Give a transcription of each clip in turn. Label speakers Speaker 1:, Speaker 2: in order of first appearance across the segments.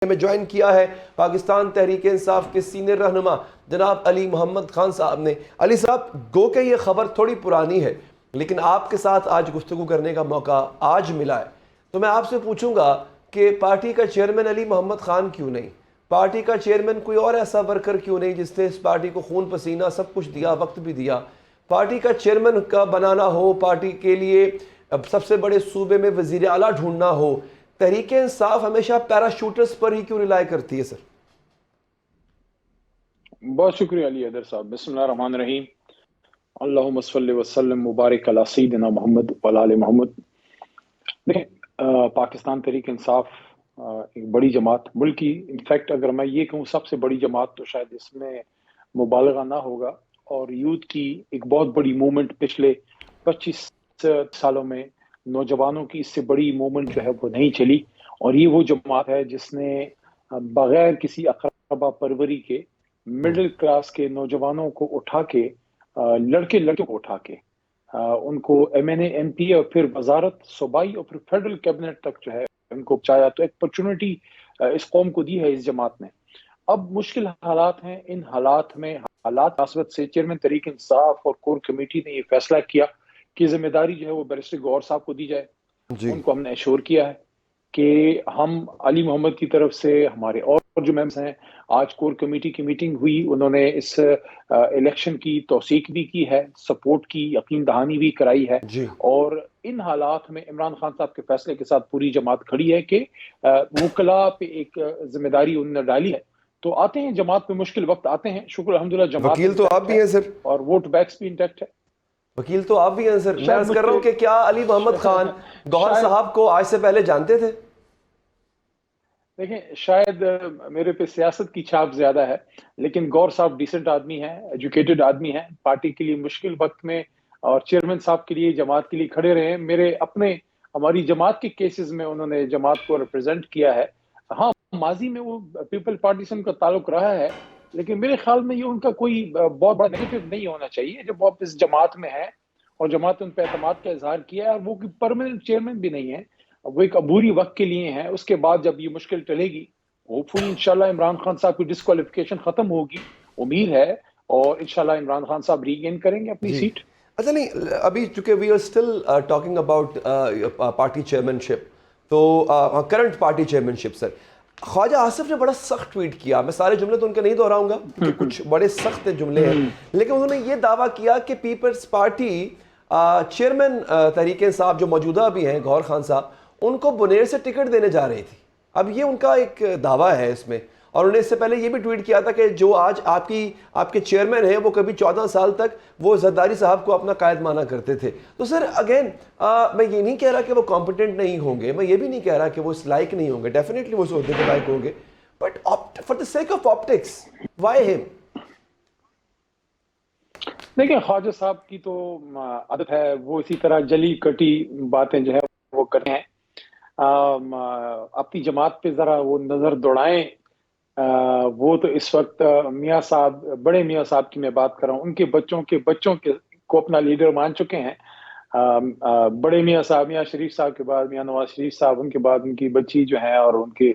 Speaker 1: میں جوائن کیا ہے پاکستان تحریک انصاف کے سینئر رہنما جناب علی محمد خان صاحب نے۔ علی صاحب، گو کہ یہ خبر تھوڑی پرانی ہے لیکن آپ کے ساتھ آج گفتگو کرنے کا موقع آج ملا ہے، تو میں آپ سے پوچھوں گا کہ پارٹی کا چیئرمین علی محمد خان کیوں نہیں؟ پارٹی کا چیئرمین کوئی اور ایسا ورکر کیوں نہیں جس نے اس پارٹی کو خون پسینہ سب کچھ دیا، وقت بھی دیا؟ پارٹی کا چیئرمین کا بنانا ہو، پارٹی کے لیے سب سے بڑے صوبے میں وزیر اعلیٰ ڈھونڈنا ہو، تحریک انصاف ہمیشہ پیراشوٹرز پر ہی کیوں ریلائی کرتی ہے؟ سر
Speaker 2: بہت شکریہ علی حیدر صاحب۔ بسم اللہ الرحمن الرحیم، اللہم صلی وسلم مبارک علی سیدنا محمد وعلی آل محمد۔ دیکھیں، پاکستان تحریک انصاف ایک بڑی جماعت، ملک کی انفیکٹ اگر میں یہ کہوں سب سے بڑی جماعت تو شاید اس میں مبالغہ نہ ہوگا، اور یوتھ کی ایک بہت بڑی موومنٹ پچھلے 25 سالوں میں نوجوانوں کی اس سے بڑی موومنٹ جو ہے وہ نہیں چلی، اور یہ وہ جماعت ہے جس نے بغیر کسی اقربا پروری کے مڈل کلاس کے نوجوانوں کو اٹھا کے، لڑکیوں کو اٹھا کے ان کو ایم این اے، ایم پی اور پھر وزارت صوبائی اور پھر فیڈرل کیبنٹ تک جو ہے ان کو چاہیا، تو ایک اپرچونٹی اس قوم کو دی ہے اس جماعت نے۔ اب مشکل حالات ہیں، ان حالات میں حالات مناسبت سے چیئرمین تحریک انصاف اور کور کمیٹی نے یہ فیصلہ کیا کہ ذمہ داری جو ہے وہ بیرسٹر گوہر صاحب کو دی جائے۔ ان کو ہم نے ایشور کیا ہے کہ ہم علی محمد کی طرف سے، ہمارے اور جو ممبرز ہیں، آج کور کمیٹی کی میٹنگ ہوئی، انہوں نے اس الیکشن کی توثیق بھی کی ہے، سپورٹ کی یقین دہانی بھی کرائی ہے، اور ان حالات میں عمران خان صاحب کے فیصلے کے ساتھ پوری جماعت کھڑی ہے کہ وکلاء پہ ایک ذمہ داری انہوں نے ڈالی ہے۔ تو آتے ہیں جماعت میں مشکل وقت آتے ہیں، شکر الحمدللہ جماعت
Speaker 1: وکیل تو آپ بھی ہیں سر،
Speaker 2: اور ووٹ بیکس بھی انٹیکٹ ہے۔
Speaker 1: وکیل تو آپ بھی ہیں سر، میں عرض کر رہا ہوں کہ کیا علی محمد خان گوہر صاحب کو آج سے پہلے جانتے تھے؟
Speaker 2: دیکھیں، شاید میرے پہ سیاست کی چھاپ زیادہ ہے، لیکن گوہر صاحب ڈیسنٹ آدمی ہیں، ایجوکیٹڈ آدمی ہیں، پارٹی کے لیے مشکل وقت میں اور چیئرمین صاحب کے لیے، جماعت کے لیے کھڑے رہے ہیں۔ میرے اپنے ہماری جماعت کے کیسز میں انہوں نے جماعت کو ریپرزینٹ کیا ہے۔ ہاں، ماضی میں وہ پیپل پارٹی سے ان کا تعلق رہا ہے، لیکن میرے خیال میں یہ ان کا کوئی بہت بڑا نیگیٹو نہیں ہونا چاہیے جب وہ اس جماعت میں ہے اور جماعت ان پہ اعتماد کا اظہار کیا ہے، اور وہ کوئی پرماننٹ چیئرمین بھی نہیں ہے، وہ ایک عبوری وقت کے لیے ہیں۔ اس کے بعد جب یہ مشکل ٹلے گی، ہوپ فلی انشاءاللہ عمران خان صاحب کی ڈسکوالیفیکیشن ختم ہوگی، امید ہے، اور انشاءاللہ عمران خان صاحب ری گین کریں گے اپنی سیٹ۔
Speaker 1: اچھا، نہیں، ابھی چونکہ we are still talking about party chairmanship, تو current party chairmanship, sir Khawaja Asif نے بڑا سخت ٹویٹ کیا، میں سارے جملے تو ان کے نہیں دہراؤں گا کیونکہ کچھ بڑے سخت جملے ہیں، لیکن انہوں نے یہ دعویٰ کیا کہ Peoples party chairman Tehreek Insaf جو موجودہ بھی ہیں گوہر خان صاحب، ان کو بنیر سے ٹکٹ دینے جا رہی تھی۔ اب یہ ان کا ایک دعویٰ ہے اس میں، اور انہوں نے اس سے پہلے یہ بھی ٹویٹ کیا تھا کہ جو آج آپ کے چیئرمین ہیں وہ کبھی 14 سال تک وہ زرداری صاحب کو اپنا قائد مانا کرتے تھے۔ تو سر اگین میں یہ نہیں کہہ رہا کہ وہ کمپیٹنٹ نہیں ہوں گے، میں یہ بھی نہیں کہہ رہا کہ وہ اس لائق نہیں ہوں گے، ڈیفینیٹلی وہ اس عہدے کے لائق ہوں گے، but for the sake of optics why ہم؟
Speaker 2: دیکھیں، خواجہ صاحب کی تو عادت ہے، وہ اسی طرح جلی کٹی باتیں جو ہے وہ کرتے ہیں۔ اپنی جماعت پہ ذرا وہ نظر دوڑائیں۔ وہ تو اس وقت میاں صاحب، بڑے میاں صاحب کی میں بات کر رہا ہوں، ان کے بچوں کو اپنا لیڈر مان چکے ہیں۔ بڑے میاں صاحب، میاں شریف صاحب کے بعد میاں نواز شریف صاحب، ان کے بعد ان کی بچی جو ہیں اور ان کے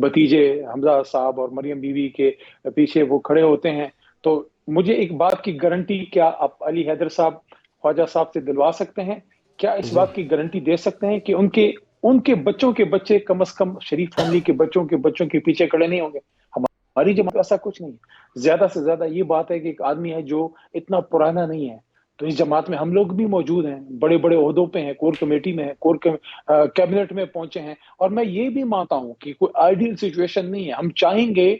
Speaker 2: بھتیجے حمزہ صاحب اور مریم بیوی کے پیچھے وہ کھڑے ہوتے ہیں۔ تو مجھے ایک بات کی گارنٹی کیا آپ علی حیدر صاحب خواجہ صاحب سے دلوا سکتے ہیں؟ کیا اس بات کی گارنٹی دے سکتے ہیں کہ ان کے بچوں کے بچے کم از کم شریف فیملی کے بچوں کے پیچھے کھڑے نہیں ہوں گے؟ ہماری جماعت ایسا کچھ نہیں ہے۔ زیادہ سے زیادہ یہ بات ہے کہ ایک آدمی ہے جو اتنا پرانا نہیں ہے، تو اس جماعت میں ہم لوگ بھی موجود ہیں، بڑے بڑے عہدوں پہ ہیں، کور کمیٹی میں ہیں، کیبنٹ میں پہنچے ہیں، اور میں یہ بھی مانتا ہوں کہ کوئی آئیڈیل سچویشن نہیں ہے۔ ہم چاہیں گے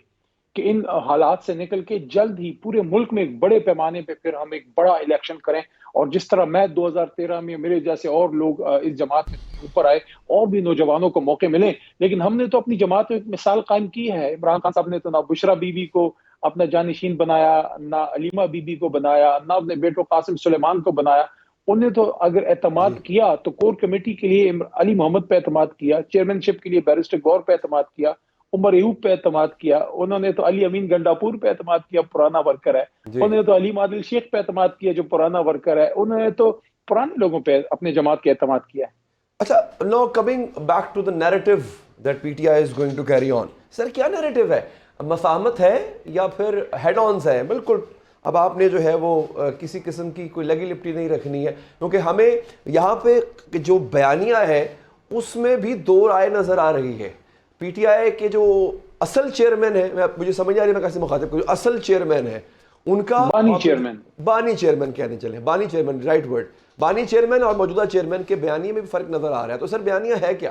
Speaker 2: کہ ان حالات سے نکل کے جلد ہی پورے ملک میں ایک بڑے پیمانے پہ پھر ہم ایک بڑا الیکشن کریں، اور جس طرح میں 2013 میں میرے جیسے اور لوگ اس جماعت میں اوپر آئے، اور بھی نوجوانوں کو موقع ملے۔ لیکن ہم نے تو اپنی جماعت میں ایک مثال قائم کی ہے۔ عمران خان صاحب نے تو نہ بشرا بی بی کو اپنا جانشین بنایا، نہ علیمہ بی بی کو بنایا، نہ اپنے بیٹوں قاسم سلیمان کو بنایا۔ انہیں تو اگر اعتماد کیا تو کور کمیٹی کے لیے علی محمد پہ اعتماد کیا، چیئرمین شپ کے لیے بیرسٹر گوہر پہ اعتماد کیا، عمر ایوب پہ اعتماد کیا، انہوں نے تو علی امین گنڈاپور پہ اعتماد کیا، پرانا ورکر ہے، انہوں نے تو علیم عادل شیخ پہ اعتماد کیا جو پرانا ورکر ہے، انہوں نے تو پرانے لوگوں پہ اپنے جماعت کے اعتماد کیا ہے۔
Speaker 1: اچھا، now coming back to the narrative that PTI is going to carry on. سر کیا نیریٹو ہے؟ مفاہمت ہے یا پھر ہیڈ آنز ہے؟ بالکل اب آپ نے جو ہے وہ کسی قسم کی کوئی لگی لپٹی نہیں رکھنی ہے، کیونکہ ہمیں یہاں پہ جو بیانیہ ہے اس میں بھی دو رائے نظر آ رہی ہے. پی ٹی آئی کے جو اصل چیئرمین ہے، مجھے سمجھ آ رہی ہے میں کیسے مخاطب کو، جو اصل چیئرمین ہے ان کا بانی چیئرمین کہنے چلیں، بانی چیئرمین رائٹ ورڈ، بانی چیئرمین اور موجودہ چیئرمین کے بیانیے میں بھی فرق نظر آ رہا ہے. تو سر بیانیہ ہے کیا؟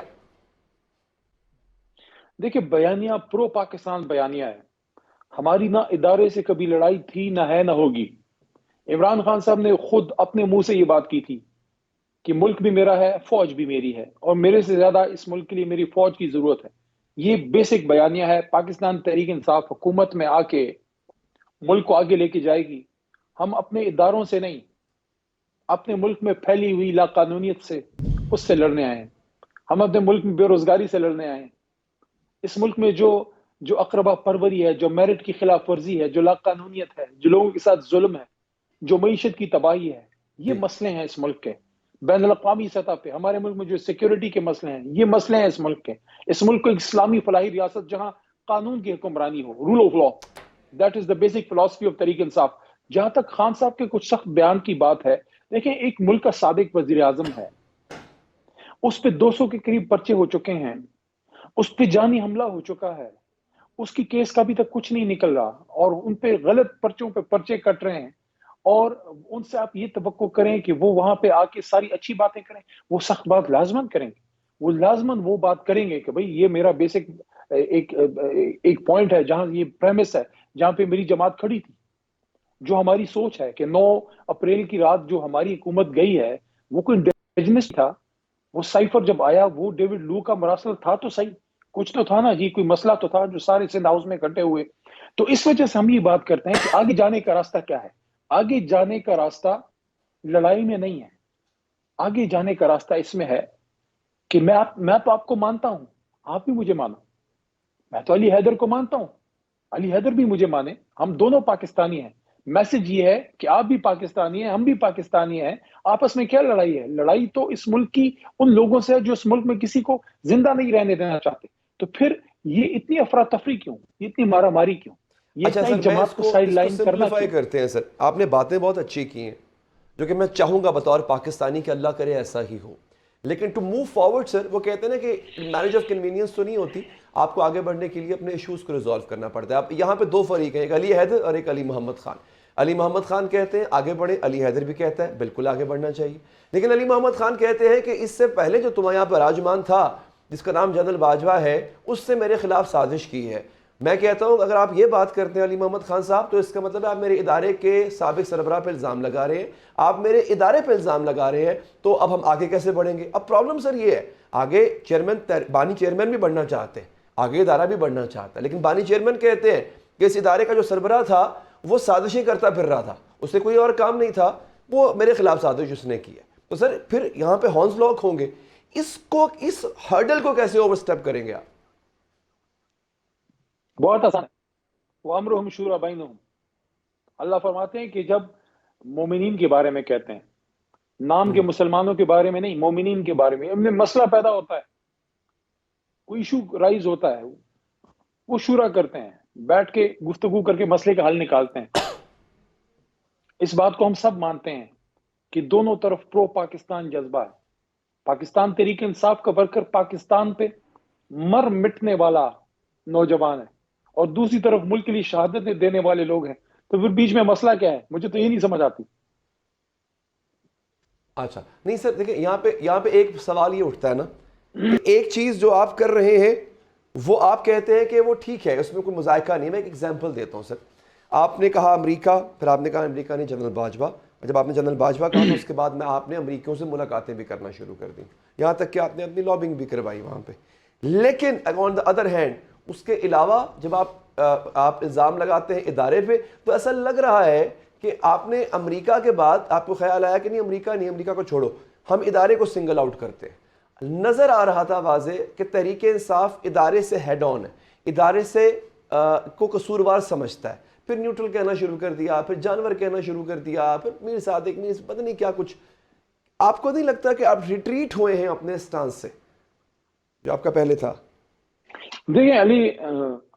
Speaker 2: دیکھیں بیانیہ پرو پاکستان بیانیہ ہے. ہماری نہ ادارے سے کبھی لڑائی تھی، نہ ہے، نہ ہوگی. عمران خان صاحب نے خود اپنے منہ سے یہ بات کی تھی کہ ملک بھی میرا ہے، فوج بھی میری ہے، اور میرے سے زیادہ اس ملک کے لیے میری فوج کی ضرورت ہے. یہ بیسک بیانیہ ہے. پاکستان تحریک انصاف حکومت میں آ کے ملک کو آگے لے کے جائے گی. ہم اپنے اداروں سے نہیں، اپنے ملک میں پھیلی ہوئی لا قانونیت سے، اس سے لڑنے آئے ہیں. ہم اپنے ملک میں بے روزگاری سے لڑنے آئے ہیں. اس ملک میں جو اقربا پروری ہے، جو میرٹ کی خلاف ورزی ہے، جو لا قانونیت ہے، جو لوگوں کے ساتھ ظلم ہے، جو معیشت کی تباہی ہے، یہ مسئلے ہیں اس ملک کے. بین الاقوامی سطح پہ ہمارے ملک میں جو سیکیورٹی کے مسئلے ہیں، یہ مسئلے ہیں اس ملک کے. اس ملک کو ایک اسلامی فلاحی ریاست جہاں قانون کی حکمرانی ہو، rule of law, that is the basic فلسفی آف تحریک انصاف. جہاں تک خان صاحب کے کچھ سخت بیان کی بات ہے، دیکھیں ایک ملک کا سابق وزیر اعظم ہے، اس پہ 200 کے قریب پرچے ہو چکے ہیں، اس پہ جانی حملہ ہو چکا ہے، اس کی کیس کا ابھی تک کچھ نہیں نکل رہا، اور ان پہ غلط پرچوں پہ پرچے کٹ رہے ہیں. اور ان سے آپ یہ توقع کریں کہ وہ وہاں پہ آ کے ساری اچھی باتیں کریں، وہ سخت بات لازماً کریں گے. وہ لازماً وہ بات کریں گے کہ بھئی یہ میرا بیسک ایک پوائنٹ ہے، جہاں یہ پریمس ہے، جہاں پہ میری جماعت کھڑی تھی. جو ہماری سوچ ہے کہ 9 اپریل کی رات جو ہماری حکومت گئی ہے، وہ کوئی ڈیجنس تھا. وہ سائفر جب آیا، وہ ڈیوڈ لو کا مراسل تھا تو صحیح، کچھ تو تھا نا جی، کوئی مسئلہ تو تھا جو سارے سندھ ہاؤس میں اکٹھے ہوئے. تو اس وجہ سے ہم یہ بات کرتے ہیں کہ آگے جانے کا راستہ کیا ہے. آگے جانے کا راستہ لڑائی میں نہیں ہے. آگے جانے کا راستہ اس میں ہے کہ میں تو آپ کو مانتا ہوں، آپ بھی مجھے مانو. میں تو علی حیدر کو مانتا ہوں، علی حیدر بھی مجھے مانے. ہم دونوں پاکستانی ہیں. میسج یہ ہے کہ آپ بھی پاکستانی ہیں، ہم بھی پاکستانی ہیں. آپس میں کیا لڑائی ہے؟ لڑائی تو اس ملک کی ان لوگوں سے ہے جو اس ملک میں کسی کو زندہ نہیں رہنے دینا چاہتے. تو پھر یہ اتنی افراتفری کیوں؟ یہ اتنی مارا ماری کیوں؟ یہ
Speaker 1: اچھا
Speaker 2: اتنا
Speaker 1: سر،
Speaker 2: ایک
Speaker 1: میں
Speaker 2: جماعت کو سائڈ لائن کرنا
Speaker 1: سمپلیفائی
Speaker 2: کیوں؟
Speaker 1: کرتے ہیں سر. آپ نے باتیں بہت اچھی کی ہیں جو کہ میں چاہوں گا بطور پاکستانی کہ اللہ کرے ایسا ہی ہو. لیکن ٹو موو فارورڈ سر، وہ کہتے ہیں نا کہ میرج آف کنوینئنس تو نہیں ہوتی، آپ کو آگے بڑھنے کے لیے اپنے ایشوز کو ریزالو کرنا پڑتا ہے. اب یہاں پہ دو فریق ہیں، ایک علی حیدر اور ایک علی محمد خان. علی محمد خان کہتے ہیں آگے بڑھیں، علی حیدر بھی کہتا ہے بالکل آگے بڑھنا چاہیے. لیکن علی محمد خان کہتے ہیں کہ اس سے پہلے جو تمہارے یہاں پہ راجمان تھا جس کا نام جنرل باجوہ ہے، اس سے میرے خلاف سازش کی ہے. میں کہتا ہوں اگر آپ یہ بات کرتے ہیں علی محمد خان صاحب، تو اس کا مطلب ہے آپ میرے ادارے کے سابق سربراہ پہ الزام لگا رہے ہیں، آپ میرے ادارے پہ الزام لگا رہے ہیں. تو اب ہم آگے کیسے بڑھیں گے؟ اب پرابلم سر یہ ہے، آگے بانی چیئرمین بھی بڑھنا چاہتے ہیں، آگے ادارہ بھی بڑھنا چاہتا ہے، لیکن بانی چیئرمین کہتے ہیں کہ اس ادارے کا جو سربراہ تھا وہ سازشیں کرتا پھر رہا تھا، اس سے کوئی اور کام نہیں تھا، وہ میرے خلاف سازش اس نے کی ہے. تو سر پھر یہاں پہ ہارنز لاک ہوں گے. اس ہرڈل کو کیسے اوور سٹیپ کریں گے آپ؟
Speaker 2: بہت آسان ہے. وَأَمْرُهُمْ شُورَىٰ بَيْنَهُمْ. اللہ فرماتے ہیں کہ جب مومنین کے بارے میں کہتے ہیں، نام کے مسلمانوں کے بارے میں نہیں، مومنین کے بارے میں، ان میں مسئلہ پیدا ہوتا ہے، کوئی ایشو رائز ہوتا ہے، وہ شورا کرتے ہیں، بیٹھ کے گفتگو کر کے مسئلے کا حل نکالتے ہیں. اس بات کو ہم سب مانتے ہیں کہ دونوں طرف پرو پاکستان جذبہ ہے. پاکستان تحریک انصاف کا ورکر پاکستان پہ مر مٹنے والا نوجوان ہے، اور دوسری طرف ملک کے لیے شہادتیں دینے والے لوگ ہیں. تو پھر بیچ میں مسئلہ کیا ہے؟ مجھے تو یہ نہیں سمجھ آتی.
Speaker 1: اچھا نہیں سر، دیکھیں یہاں پہ ایک سوال یہ اٹھتا ہے نا کہ ایک چیز جو آپ کر رہے ہیں وہ آپ کہتے ہیں کہ وہ ٹھیک ہے، اس میں کوئی مذائقہ نہیں. میں ایک ایگزامپل دیتا ہوں سر. آپ نے کہا امریکہ، پھر آپ نے کہا امریکہ نے جنرل باجوہ. جب آپ نے جنرل باجوہ کہا تو اس کے بعد میں آپ نے امریکیوں سے ملاقاتیں بھی کرنا شروع کر دیں، یہاں تک کہ آپ نے اپنی لابنگ بھی کروائی وہاں پہ. لیکن آن دا ادر ہینڈ اس کے علاوہ جب آپ الزام لگاتے ہیں ادارے پہ، تو ایسا لگ رہا ہے کہ آپ نے امریکہ کے بعد آپ کو خیال آیا کہ نہیں امریکہ کو چھوڑو، ہم ادارے کو سنگل آؤٹ کرتے ہیں. نظر آ رہا تھا واضح کہ تحریک انصاف ادارے سے ہیڈ آن ہے، ادارے سے کو قصوروار سمجھتا ہے، پھر نیوٹرل کہنا شروع کر دیا، پھر جانور کہنا شروع کر دیا، پھر میر صادق پتہ نہیں کیا کچھ. آپ کو نہیں لگتا کہ آپ ریٹریٹ ہوئے ہیں اپنے سٹانس سے جو آپ کا پہلے تھا؟
Speaker 2: دیکھیں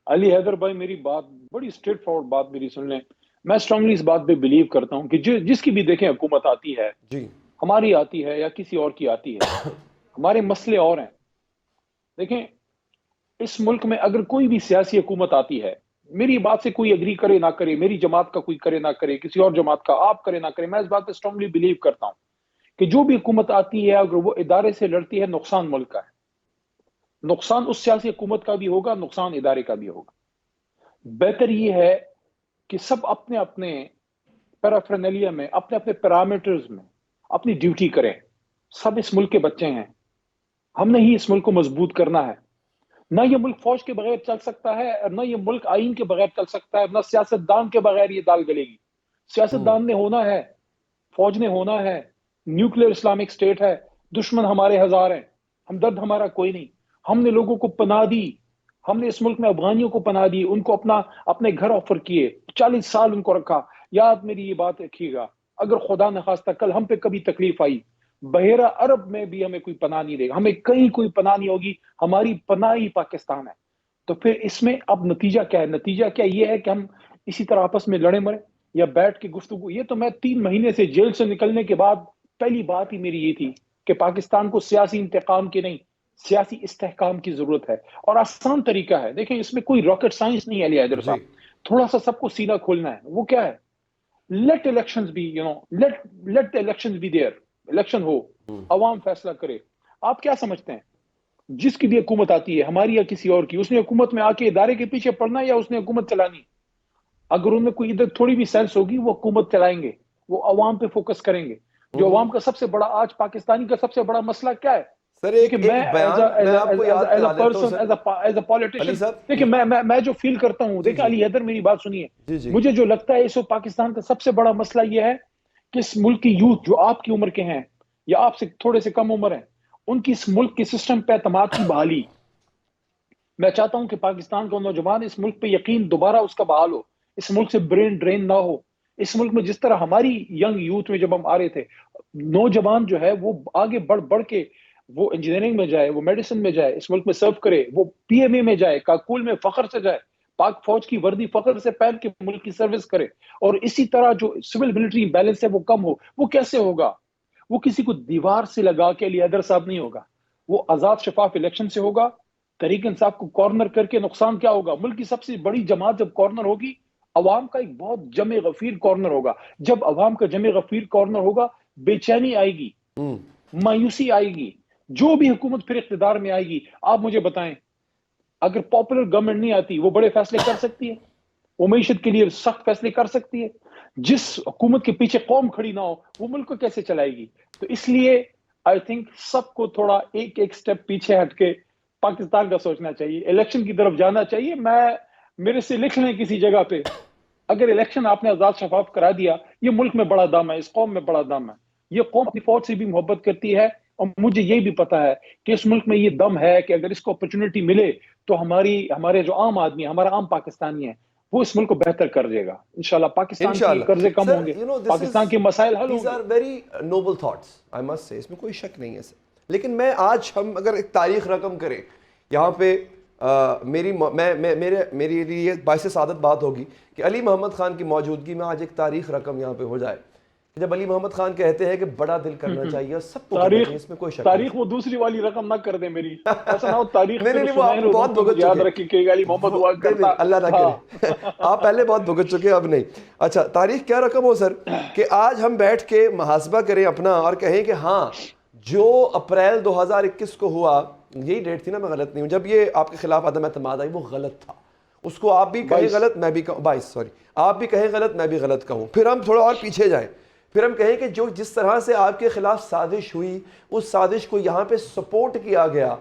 Speaker 2: علی حیدر بھائی، میری بات بڑی اسٹریٹ فارورڈ بات میری سن لیں. میں اسٹرانگلی اس بات پہ بلیو کرتا ہوں کہ جس کی بھی دیکھیں حکومت آتی ہے،
Speaker 1: جی
Speaker 2: ہماری آتی ہے یا کسی اور کی آتی ہے، ہمارے مسئلے اور ہیں. دیکھیں، اس ملک میں اگر کوئی بھی سیاسی حکومت آتی ہے، میری بات سے کوئی اگری کرے نہ کرے، میری جماعت کا کوئی کرے نہ کرے، کسی اور جماعت کا آپ کرے نہ کرے، میں اس بات پہ اسٹرانگلی بلیو کرتا ہوں کہ جو بھی حکومت آتی ہے اگر وہ ادارے سے لڑتی ہے، نقصان ملک کا ہے. نقصان اس سیاسی حکومت کا بھی ہوگا، نقصان ادارے کا بھی ہوگا. بہتر یہ ہے کہ سب اپنے اپنے پیرافرنیلیا میں، اپنے اپنے پیرامیٹرز میں اپنی ڈیوٹی کریں. سب اس ملک کے بچے ہیں، ہم نے ہی اس ملک کو مضبوط کرنا ہے. نہ یہ ملک فوج کے بغیر چل سکتا ہے، اور نہ یہ ملک آئین کے بغیر چل سکتا ہے، نہ سیاست دان کے بغیر یہ دال گلے گی. سیاست دان نے ہونا ہے، فوج نے ہونا ہے. نیوکلیر اسلامک اسٹیٹ ہے، دشمن ہمارے ہزار ہیں، ہمدرد ہمارا کوئی نہیں. ہم نے لوگوں کو پناہ دی، ہم نے اس ملک میں افغانیوں کو پناہ دی، ان کو اپنے گھر آفر کیے، 40 سال ان کو رکھا. یاد میری یہ بات رکھیے گا، اگر خدا نخواستہ کل ہم پہ کبھی تکلیف آئی، بحیرہ عرب میں بھی ہمیں کوئی پناہ نہیں دے گا، ہمیں کہیں کوئی پناہ نہیں ہوگی، ہماری پناہ ہی پاکستان ہے. تو پھر اس میں اب نتیجہ کیا ہے؟ نتیجہ کیا یہ ہے کہ ہم اسی طرح آپس میں لڑے مرے یا بیٹھ کے گفتگو. یہ تو میں 3 مہینے سے جیل سے نکلنے کے بعد پہلی بات ہی میری یہ تھی کہ پاکستان کو سیاسی انتقام کی نہیں، سیاسی استحکام کی ضرورت ہے. اور آسان طریقہ ہے، دیکھیں اس میں کوئی راکٹ سائنس نہیں ہے علی حیدر
Speaker 1: جی
Speaker 2: صاحب. تھوڑا سا سب کو سینہ کھولنا ہے. وہ کیا ہے؟ Let elections be let elections be there. Election ہو، عوام فیصلہ کرے. آپ کیا سمجھتے ہیں جس کی بھی حکومت آتی ہے، ہماری یا کسی اور کی، اس نے حکومت میں آ کے ادارے کے پیچھے پڑنا یا اس نے حکومت چلانی؟ اگر ان میں کوئی ادھر تھوڑی بھی سینس ہوگی، وہ حکومت چلائیں گے، وہ عوام پہ فوکس کریں گے. جو عوام کا سب سے بڑا آج پاکستانی کا سب سے بڑا مسئلہ کیا ہے؟
Speaker 1: سر،
Speaker 2: دیکھیں میں
Speaker 1: ایک بیان میں آپ کو یاد
Speaker 2: ایز اے
Speaker 1: کرا دیتا ہوں
Speaker 2: person,
Speaker 1: sir.
Speaker 2: As a
Speaker 1: Ali
Speaker 2: politician,
Speaker 1: صاحب.
Speaker 2: دیکھیں میں جو فیل کرتا ہوں،
Speaker 1: جی
Speaker 2: دیکھیں
Speaker 1: جی
Speaker 2: علی حیدر میری بات سنیے.
Speaker 1: جی جی
Speaker 2: مجھے جو لگتا ہے اس وقت پاکستان کا سب سے بڑا مسئلہ یہ ہے کہ اس ملک کی یوتھ جو آپ کی عمر کے ہیں یا آپ سے تھوڑے سے کم عمر ہیں، ان کی اس ملک کے سسٹم پہ اعتماد کی بحالی. میں چاہتا ہوں کہ پاکستان کا نوجوان اس ملک پہ یقین دوبارہ اس کا بحال ہو، اس ملک سے برین ڈرین نہ ہو. اس ملک میں جس طرح ہماری ینگ یوتھ میں جب ہم آ رہے تھے، نوجوان جو ہے وہ آگے بڑھ بڑھ کے وہ انجینئرنگ میں جائے، وہ میڈیسن میں جائے، اس ملک میں سرو کرے، وہ پی ایم اے میں جائے، کاکول میں فخر سے جائے، پاک فوج کی وردی فخر سے پہن کے ملک کی سروس کرے. اور اسی طرح جو سول ملٹری بیلنس ہے وہ کم ہو. وہ کیسے ہوگا؟ وہ کسی کو دیوار سے لگا کے علی حیدر صاحب نہیں ہوگا، وہ آزاد شفاف الیکشن سے ہوگا. تحریک انصاف کو کارنر کر کے نقصان کیا ہوگا؟ ملک کی سب سے بڑی جماعت جب کارنر ہوگی، عوام کا ایک بہت جمع غفیر کارنر ہوگا. جب عوام کا جمع غفیر کارنر ہوگا، بے چینی آئے گی، مایوسی آئے گی. جو بھی حکومت پھر اقتدار میں آئے گی، آپ مجھے بتائیں، اگر پاپولر گورنمنٹ نہیں آتی، وہ بڑے فیصلے کر سکتی ہے؟ وہ معیشت کے لیے سخت فیصلے کر سکتی ہے؟ جس حکومت کے پیچھے قوم کھڑی نہ ہو، وہ ملک کو کیسے چلائے گی؟ تو اس لیے آئی تھنک سب کو تھوڑا ایک سٹیپ پیچھے ہٹ کے پاکستان کا سوچنا چاہیے، الیکشن کی طرف جانا چاہیے. میرے سے لکھ لیں کسی جگہ پہ، اگر الیکشن آپ نے آزاد شفاف کرا دیا، یہ ملک میں بڑا دم ہے، اس قوم میں بڑا دم ہے. یہ قوم اپنی فوج سے بھی محبت کرتی ہے، اور مجھے یہ بھی پتا ہے کہ اس ملک میں یہ دم ہے کہ اگر اس کو اپرچونٹی ملے تو ہمارے جو عام آدمی، ہمارا عام پاکستانی ہے، وہ اس ملک کو بہتر کر دے گا. انشاءاللہ پاکستان کی
Speaker 1: انشاءاللہ.
Speaker 2: قرضے کم
Speaker 1: سر
Speaker 2: ہوں گے،
Speaker 1: دس از
Speaker 2: پاکستان کے مسائل حل
Speaker 1: دیز
Speaker 2: ہوں گے.
Speaker 1: Are very noble thoughts I must say, اس میں کوئی شک نہیں ہے سر. لیکن میں آج ہم اگر ایک تاریخ رقم کریں یہاں پہ، میری لیے یہ باعث سعادت بات ہوگی کہ علی محمد خان کی موجودگی میں آج ایک تاریخ رقم یہاں پہ ہو جائے کہ جب علی محمد خان کہتے ہیں کہ بڑا دل کرنا چاہیے، اور سب کو کرنا چاہیے، اس میں کوئی شک نہیں.
Speaker 2: تاریخ وہ دوسری والی رقم نہ کر دے میری، ایسا نہ ہو تاریخ
Speaker 1: نہیں
Speaker 2: پھر
Speaker 1: نہیں، وہ آپ
Speaker 2: سنہرے
Speaker 1: بہت
Speaker 2: عہدوں پہ
Speaker 1: بھگت
Speaker 2: مجھے یاد
Speaker 1: چکے
Speaker 2: رکھے کہ علی محمد ہوا
Speaker 1: نہیں
Speaker 2: کرتا
Speaker 1: اللہ نہ
Speaker 2: تھا.
Speaker 1: کرے. آپ پہلے بہت بھگت چکے، اب نہیں. اچھا، تاریخ کیا رقم ہو سر کہ آج ہم بیٹھ کے محاسبہ کریں اپنا اور کہیں کہ ہاں، جو اپریل 2021 کو ہوا، یہی ڈیٹ تھی نا، میں غلط نہیں ہوں، جب یہ آپ کے خلاف عدم اعتماد آئی، وہ غلط تھا. اس کو آپ بھی کہیں
Speaker 2: 22
Speaker 1: غلط، میں بھی کہوں 22، سوری، آپ بھی کہیں غلط، میں بھی غلط کہوں. پھر ہم تھوڑا اور پیچھے جائیں، پھر ہم کہیں کہ جس طرح سے آپ کے خلاف سازش ہوئی، اس سازش کو یہاں پہ سپورٹ کیا گیا،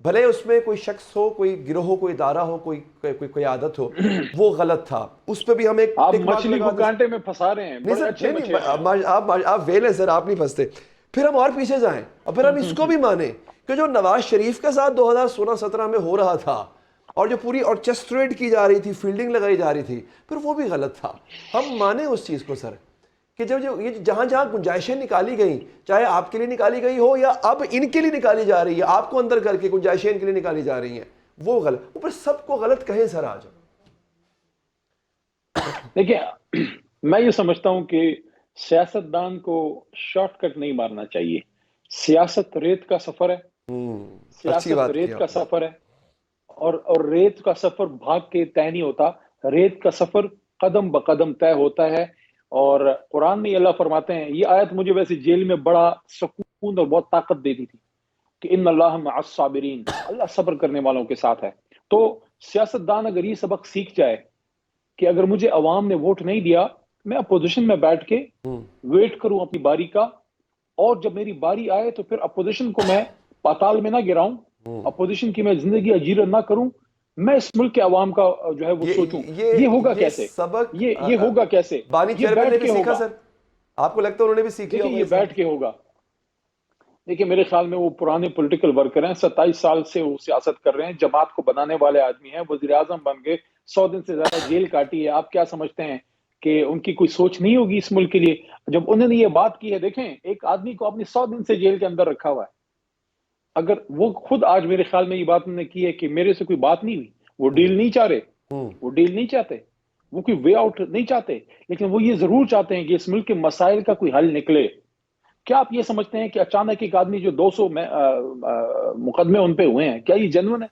Speaker 1: بھلے اس میں کوئی شخص ہو، کوئی گروہ ہو، کوئی ادارہ ہو، کوئی عادت ہو، وہ غلط تھا. اس پہ بھی ہم ایک
Speaker 2: آپ
Speaker 1: ٹک مارک
Speaker 2: مچھلی
Speaker 1: لگا
Speaker 2: کو
Speaker 1: دیں.
Speaker 2: کانٹے میں پھنسا رہے ہیں،
Speaker 1: نہیں
Speaker 2: بڑے
Speaker 1: سر،
Speaker 2: اچھے
Speaker 1: نہیں
Speaker 2: بچے ہیں.
Speaker 1: نہیں، آپ ویل ہیں سر، آپ نہیں پھنستے. پھر ہم اور پیچھے جائیں اور پھر ہم اس کو بھی مانیں کہ جو نواز شریف کے ساتھ 2016-17 میں ہو رہا تھا، اور جو پوری آرکیسٹریٹ کی جا رہی تھی، فیلڈنگ لگائی جا رہی تھی، پھر وہ بھی غلط تھا. ہم مانیں اس چیز کو سر کہ جب یہ جہاں جہاں گنجائشیں نکالی گئیں، چاہے آپ کے لیے نکالی گئی ہو یا اب ان کے لیے نکالی جا رہی ہے، آپ کو اندر کر کے گنجائشیں ان کے لیے نکالی جا رہی ہیں، وہ غلط, اوپر سب کو غلط کہیں سر آج.
Speaker 2: دیکھیں میں یہ سمجھتا ہوں کہ سیاستدان کو شارٹ کٹ نہیں مارنا چاہیے. سیاست ریت کا سفر ہے, سیاست ریت کا سفر ہے, اور ریت کا سفر بھاگ کے طے نہیں ہوتا, ریت کا سفر قدم بقدم طے ہوتا ہے. اور قرآن میں اللہ فرماتے ہیں, یہ آیت مجھے ویسے جیل میں بڑا سکون اور بہت طاقت دیتی تھی کہ ان اللہ مع الصابرین, اللہ صبر کرنے والوں کے ساتھ ہے. تو سیاستدان اگر یہ سبق سیکھ جائے کہ اگر مجھے عوام نے ووٹ نہیں دیا, میں اپوزیشن میں بیٹھ کے ویٹ کروں اپنی باری کا, اور جب میری باری آئے تو پھر اپوزیشن کو میں پاتال میں نہ گراؤں, اپوزیشن کی میں زندگی اجیرت نہ کروں, میں اس ملک کے عوام کا جو ہے وہ سوچوں. یہ ہوگا کیسے, یہ ہوگا کیسے,
Speaker 1: بانی چیئرمین نے بھی سیکھا سر, آپ کو لگتا ہے انہوں نے بھی سیکھ لیا؟
Speaker 2: یہ بیٹھ کے ہوگا. دیکھیں میرے خیال میں وہ پرانے پولیٹیکل ورکر ہیں, 27 سال سے وہ سیاست کر رہے ہیں, جماعت کو بنانے والے آدمی ہیں, وزیر اعظم بن گئے, 100 دن سے زیادہ جیل کاٹی ہے. آپ کیا سمجھتے ہیں کہ ان کی کوئی سوچ نہیں ہوگی اس ملک کے لیے؟ جب انہوں نے یہ بات کی ہے, دیکھیں ایک آدمی کو اپنی 100 دن سے جیل کے اندر رکھا ہوا ہے, اگر وہ خود آج میرے خیال میں یہ بات انہوں نے کی ہے کہ میرے سے کوئی بات نہیں ہوئی, وہ ڈیل نہیں چاہ رہے, وہ ڈیل نہیں چاہتے, وہ کوئی وے آؤٹ نہیں چاہتے, لیکن وہ یہ ضرور چاہتے ہیں کہ اس ملک کے مسائل کا کوئی حل نکلے. کیا آپ یہ سمجھتے ہیں کہ اچانک ایک آدمی جو 200 مقدمے ان پہ ہوئے ہیں, کیا یہ جنون ہے؟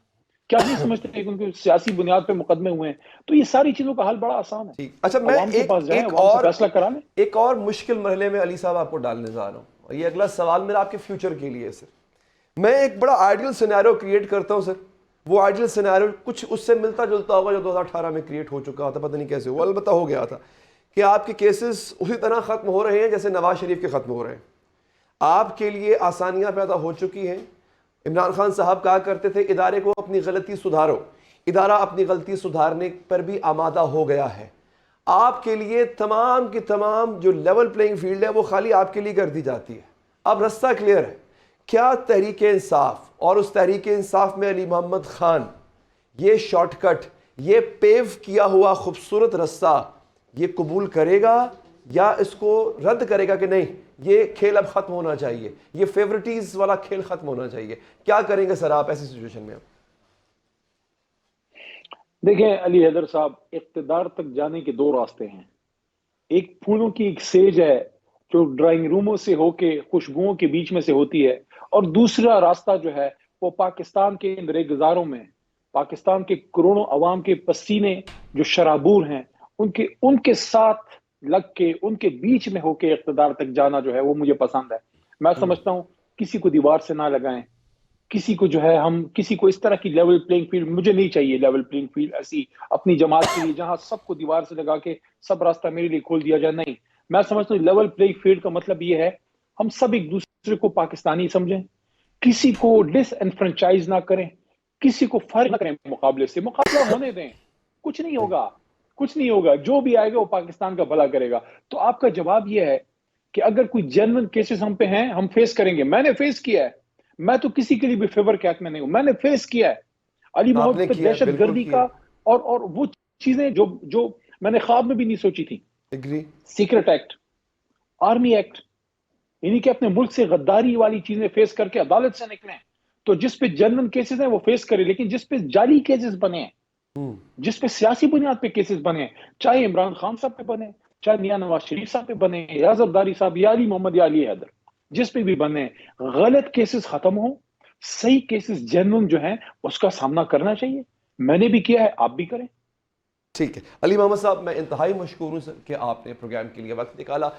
Speaker 2: کیا نہیں سمجھتے ہیں کہ ان کے سیاسی بنیاد پہ مقدمے ہوئے ہیں؟ تو یہ ساری چیزوں کا حل بڑا آسان ہے.
Speaker 1: اچھا, میں
Speaker 2: عوام کے پاس جائیں, عوام سے فیصلہ کرا لیں.
Speaker 1: ایک اور مشکل مرحلے میں علی صاحب آپ کو ڈالنے جا رہا ہوں, اور یہ اگلا سوال میرا آپ کے فیوچر کے لیے سر. میں ایک بڑا آئیڈیل سینیریو کریٹ کرتا ہوں سر, وہ آئیڈیل سینیریو کچھ اس سے ملتا جلتا ہوگا جو 2018 میں کریٹ ہو چکا تھا, پتہ نہیں کیسے وہ, البتہ ہو گیا تھا کہ آپ کے کیسز اسی طرح ختم ہو رہے ہیں جیسے نواز شریف کے ختم ہو رہے ہیں. آپ کے لیے آسانیاں پیدا ہو چکی ہیں. عمران خان صاحب کہا کرتے تھے ادارے کو اپنی غلطی سدھارو, ادارہ اپنی غلطی سدھارنے پر بھی آمادہ ہو گیا ہے. آپ کے لیے تمام کی تمام جو لیول پلینگ فیلڈ ہے وہ خالی آپ کے لیے کر دی جاتی ہے. اب رستہ کلیئر ہے. کیا تحریک انصاف اور اس تحریک انصاف میں علی محمد خان یہ شارٹ کٹ, یہ پیو کیا ہوا خوبصورت رستہ یہ قبول کرے گا یا اس کو رد کرے گا کہ نہیں یہ کھیل اب ختم ہونا چاہیے, یہ فیورٹیز والا کھیل ختم ہونا چاہیے؟ کیا کریں گے سر آپ ایسی سچویشن میں؟
Speaker 2: دیکھیں علی حیدر صاحب, اقتدار تک جانے کے 2 راستے ہیں. ایک پھولوں کی ایک سیج ہے جو ڈرائنگ روموں سے ہو کے خوشبوؤں کے بیچ میں سے ہوتی ہے, اور دوسرا راستہ جو ہے وہ پاکستان کے رگزاروں میں, پاکستان کے کروڑوں عوام کے پسینے جو شرابور ہیں ان کے ساتھ لگ کے, ان کے بیچ میں ہو کے اقتدار تک جانا جو ہے وہ مجھے پسند ہے. میں سمجھتا ہوں کسی کو دیوار سے نہ لگائیں, کسی کو جو ہے ہم کسی کو اس طرح کی لیول پلینگ فیلڈ, مجھے نہیں چاہیے لیول پلینگ فیلڈ ایسی اپنی جماعت کے لیے جہاں سب کو دیوار سے لگا کے سب راستہ میرے لیے کھول دیا جائے. نہیں, میں سمجھتا ہوں لیول پلینگ فیلڈ کا مطلب یہ ہے ہم سب ایک دوسرے کو پاکستانی سمجھیں, کسی کو ڈس انفرنچائز نہ کریں, کسی کو فرق نہ کریں مقابلے سے. مقابلہ ہونے دیں, کچھ نہیں ہوگا, کچھ نہیں ہوگا, جو بھی آئے گا وہ پاکستان کا بھلا کرے گا. تو آپ کا جواب یہ ہے کہ اگر کوئی جنرل کیسز ہم پہ ہیں ہم فیس کریں گے. میں نے فیس کیا ہے, میں تو کسی کے لیے بھی فیور کیٹ میں نہیں ہوں, میں نے فیس کیا ہے علی محمد پہ دہشت گردی کا, اور وہ چیزیں جو میں نے خواب میں بھی نہیں سوچی تھی. سیکرٹ ایکٹ, آرمی ایکٹ, یعنی کہ اپنے ملک سے غداری والی چیزیں فیس کر کے عدالت سے نکلیں. تو جس پہ جنرل کیسز ہیں وہ فیس کرے, لیکن جس پہ جعلی کیسز بنے ہیں, جس پہ سیاسی بنیاد پہ کیسز بنے ہیں, چاہے عمران خان صاحب پہ بنے, چاہے میاں نواز شریف صاحب پہ بنے, یا زرداری صاحب, یا علی محمد, یا علی حیدر, جس پہ بھی بنے, غلط کیسز ختم ہوں, صحیح کیسز جنرل جو ہیں اس کا سامنا کرنا چاہیے. میں نے بھی کیا ہے, آپ بھی کریں.
Speaker 1: ٹھیک ہے علی محمد صاحب, میں انتہائی مشکور ہوں سر کہ آپ نے پروگرام کے لیے وقت نکالا.